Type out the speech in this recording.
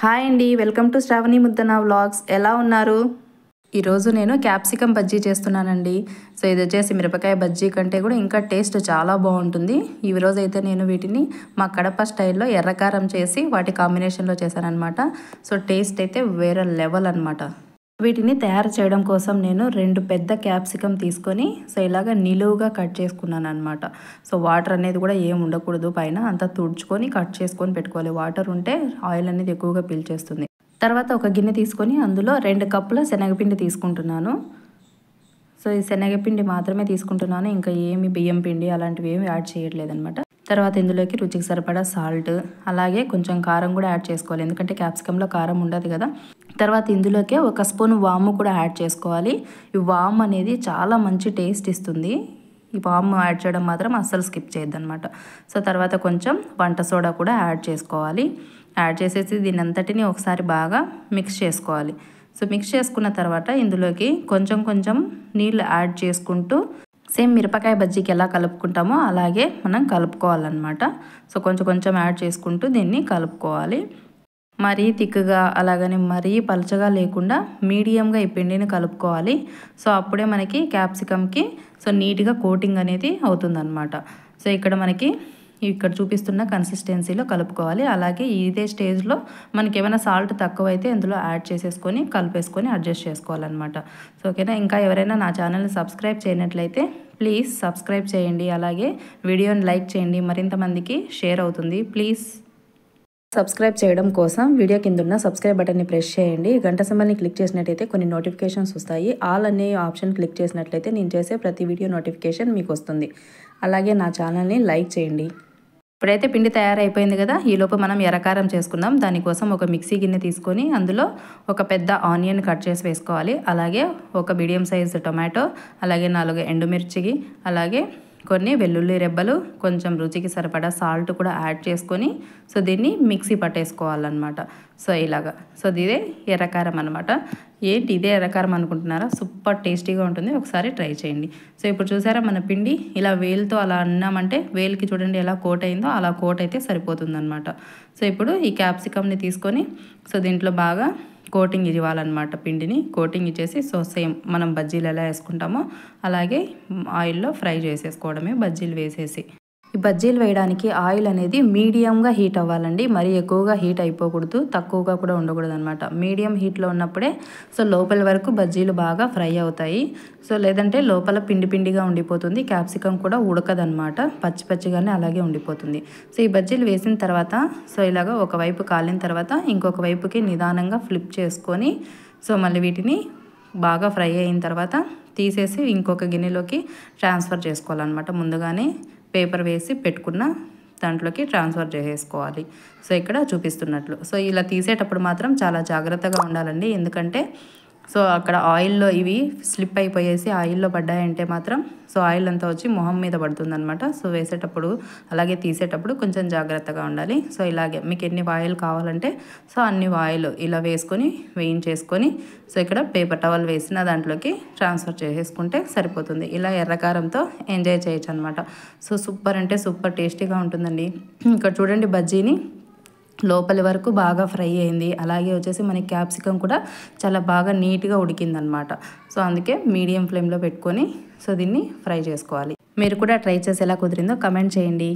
Hi అండి, welcome to Sravani Muddana vlogs. ఎలా ఉన్నారు? ఈరోజు నేను క్యాప్సికమ్ బజ్జీ చేస్తున్నానండి. సో ఇది వచ్చేసి మిరపకాయ బజ్జీ కంటే కూడా ఇంకా టేస్ట్ చాలా బాగుంటుంది. ఈరోజు అయితే నేను వీటిని మా కడప స్టైల్లో ఎర్రకారం చేసి వాటి కాంబినేషన్లో చేశానమాట. సో టేస్ట్ అయితే వేరే లెవెల్ అనమాట. వీటిని తయారు చేయడం కోసం నేను 2 పెద్ద క్యాప్సికమ్ తీసుకొని సో ఇలాగ నిలువుగా కట్ చేసుకున్నాను అనమాట. సో వాటర్ అనేది కూడా ఏం ఉండకూడదు, పైన అంతా తుడుచుకొని కట్ చేసుకొని పెట్టుకోవాలి. వాటర్ ఉంటే ఆయిల్ అనేది ఎక్కువగా పీల్చేస్తుంది. తర్వాత ఒక గిన్నె తీసుకొని అందులో 2 కప్పుల శనగపిండి తీసుకుంటున్నాను. సో ఈ శనగపిండి మాత్రమే తీసుకుంటున్నాను, ఇంకా ఏమి బియ్యం పిండి అలాంటివి ఏమి యాడ్ చేయట్లేదు అనమాట. తర్వాత ఇందులోకి రుచికి సరిపడా సాల్ట్, అలాగే కొంచెం కారం కూడా యాడ్ చేసుకోవాలి, ఎందుకంటే క్యాప్సికంలో కారం ఉండదు కదా. తర్వాత ఇందులోకి 1 స్పూన్ వాము కూడా యాడ్ చేసుకోవాలి. ఈ వాము అనేది చాలా మంచి టేస్ట్ ఇస్తుంది. ఈ వాము యాడ్ చేయడం మాత్రం అస్సలు స్కిప్ చేయొద్దన్నమాట. సో తర్వాత కొంచెం వంట సోడా కూడా యాడ్ చేసుకోవాలి. యాడ్ చేసేసి దీని అంతటిని ఒకసారి బాగా మిక్స్ చేసుకోవాలి. సో మిక్స్ చేసుకున్న తర్వాత ఇందులోకి కొంచెం నీళ్ళు యాడ్ చేసుకుంటూ సేమ్ మిరపకాయ బజ్జీకి ఎలా కలుపుకుంటామో అలాగే మనం కలుపుకోవాలన్నమాట. సో కొంచెం యాడ్ చేసుకుంటూ దీన్ని కలుపుకోవాలి. మరీ తిక్కుగా అలాగని మరీ పలచగా లేకుండా మీడియంగా ఈ పిండిని కలుపుకోవాలి. సో అప్పుడే మనకి క్యాప్సికమ్కి సో నీట్గా కోటింగ్ అనేది అవుతుందన్నమాట. సో ఇక్కడ చూపిస్తున్న కన్సిస్టెన్సీలో కలుపుకోవాలి. అలాగే ఇదే స్టేజ్లో మనకి ఏమైనా సాల్ట్ తక్కువైతే ఇందులో యాడ్ చేసేసుకొని కలిపేసుకొని అడ్జస్ట్ చేసుకోవాలన్నమాట. సో ఓకేనా. ఇంకా ఎవరైనా నా ఛానల్ని సబ్స్క్రైబ్ చేయనట్లయితే ప్లీజ్ సబ్స్క్రైబ్ చేయండి. అలాగే వీడియోని లైక్ చేయండి, మరింత మందికి షేర్ అవుతుంది. ప్లీజ్ సబ్స్క్రైబ్ చేయడం కోసం వీడియో కింద ఉన్న సబ్స్క్రైబ్ బటన్ని ప్రెస్ చేయండి. గంట సింబల్ని క్లిక్ చేసినట్టయితే కొన్ని నోటిఫికేషన్స్ వస్తాయి. ఆల్ అనే ఆప్షన్ క్లిక్ చేసినట్లయితే నేను చేసే ప్రతి వీడియో నోటిఫికేషన్ మీకు వస్తుంది. అలాగే నా ఛానల్ని లైక్ చేయండి. ఇప్పుడైతే పిండి తయారైపోయింది కదా, ఈలోపు మనం ఎర్రకారం చేసుకుందాం. దానికోసం ఒక మిక్సీ గిన్నె తీసుకొని అందులో ఒక పెద్ద ఆనియన్ కట్ చేసి వేసుకోవాలి. అలాగే ఒక మీడియం సైజు టొమాటో, అలాగే 4 ఎండుమిర్చికి, అలాగే కొన్ని వెల్లుల్లి రెబ్బలు, కొంచెం రుచికి సరిపడా సాల్ట్ కూడా యాడ్ చేసుకొని సో దీన్ని మిక్సీ పట్టేసుకోవాలన్నమాట. సో ఇలాగా. సో ఇదే ఎర్రకారం అనమాట. ఏంటి ఇదే ఎర్రకారం అనుకుంటున్నారా? సూపర్ టేస్టీగా ఉంటుంది, ఒకసారి ట్రై చేయండి. సో ఇప్పుడు చూసారా మన పిండి ఇలా వేలుతో అలా అన్నామంటే వేలుకి చూడండి ఎలా కోట్ అయిందో, అలా కోట్ అయితే సరిపోతుందన్నమాట. సో ఇప్పుడు ఈ క్యాప్సికమ్ని తీసుకొని సో దీంట్లో బాగా కోటింగ్ ఇవ్వాలన్నమాట. పిండిని కోటింగ్ ఇచ్చేసి సో సేమ్ మనం బజ్జీలు ఎలా వేసుకుంటామో అలాగే ఆయిల్లో ఫ్రై చేసేసుకోవడమే బజ్జీలు వేసేసి. ఈ బజ్జీలు వేయడానికి ఆయిల్ అనేది మీడియంగా హీట్ అవ్వాలండి. మరీ ఎక్కువగా హీట్ అయిపోకూడదు, తక్కువగా కూడా ఉండకూడదు అనమాట. మీడియం హీట్లో ఉన్నప్పుడే సో లోపల వరకు బజ్జీలు బాగా ఫ్రై అవుతాయి. సో లేదంటే లోపల పిండిగా ఉండిపోతుంది, క్యాప్సికమ్ కూడా ఉడకదనమాట, పచ్చిగానే అలాగే ఉండిపోతుంది. సో ఈ బజ్జీలు వేసిన తర్వాత సో ఇలాగ ఒకవైపు కాలిన తర్వాత ఇంకొక వైపుకి నిదానంగా ఫ్లిప్ చేసుకొని సో మళ్ళీ వీటిని బాగా ఫ్రై అయిన తర్వాత తీసేసి ఇంకొక గిన్నెలోకి ట్రాన్స్ఫర్ చేసుకోవాలన్నమాట. ముందుగానే పేపర్ వేసి పెట్టుకున్న దాంట్లోకి ట్రాన్స్ఫర్ చేసేసుకోవాలి. సో ఇక్కడ చూపిస్తున్నట్లు. సో ఇలా తీసేటప్పుడు మాత్రం చాలా జాగ్రత్తగా ఉండాలండి, ఎందుకంటే సో అక్కడ ఆయిల్లో ఇవి స్లిప్ అయిపోయేసి ఆయిల్లో పడ్డాయంటే మాత్రం సో ఆయిల్ అంతా వచ్చి మొహం మీద పడుతుందన్నమాట. సో వేసేటప్పుడు అలాగే తీసేటప్పుడు కొంచెం జాగ్రత్తగా ఉండాలి. సో ఇలాగే మీకు ఎన్ని ఆయిల్ కావాలంటే సో అన్ని ఆయిల్ ఇలా వేసుకొని వేయించేసుకొని సో ఇక్కడ పేపర్ టవల్ వేసిన దాంట్లోకి ట్రాన్స్ఫర్ చేసేసుకుంటే సరిపోతుంది. ఇలా ఎర్రకారంతో ఎంజాయ్ చేయొచ్చు అనమాట. సో సూపర్ అంటే సూపర్ టేస్టీగా ఉంటుందండి. ఇక్కడ చూడండి బజ్జీని లోపలి వరకు బాగా ఫ్రై అయింది. అలాగే వచ్చేసి మనకి క్యాప్సికమ్ కూడా చాలా బాగా నీట్గా ఉడికిందనమాట. సో అందుకే మీడియం ఫ్లేమ్లో పెట్టుకొని సో దీన్ని ఫ్రై చేసుకోవాలి. మీరు కూడా ట్రై చేసి ఎలా కుదిరిందో కమెంట్ చేయండి.